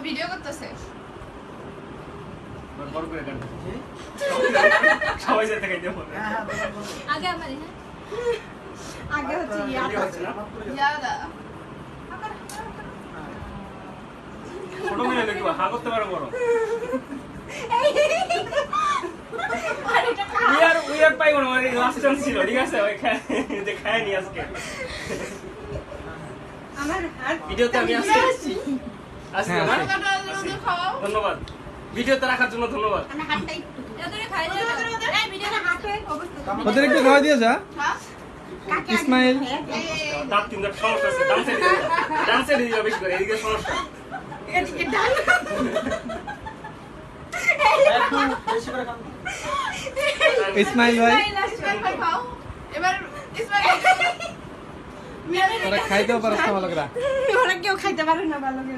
Video করতেছে বড় করে কাট সবাই যেতে খাইতে হবে আগে আমারই না আগে হচ্ছে ইয়াদা ছোট মিলে দেখবা হা করতে পারো বড় উই আর পাইবো না মানে লাস্ট চান্স ছিল ঠিক আছে ওই যে খায় নি আজকে আমার হাত ভিডিওতে আমি আজকে আজকে না খাওয়াও ধন্যবাদ ভিডিওতে রাখার জন্য ধন্যবাদ আমি হাতটা একটু এতরে খাই দাও এই ভিডিওটা হাতে অবস্থা ওদের একটু খাওয়া দিয়ে যা হ্যাঁ কাকে ইসমাইল। দাঁত তিনটা সমস্যা আছে ডান্সে দিয়ে যাবে বেশি করে এদিকে সমস্যা এদিকে ডাল ইসমাইল ভাই ইসমাইল খাও এবার ইসমাইল ওরা খাইতেও পারছ ভালো করে ওরা কেউ খাইতে পারে না ভালো করে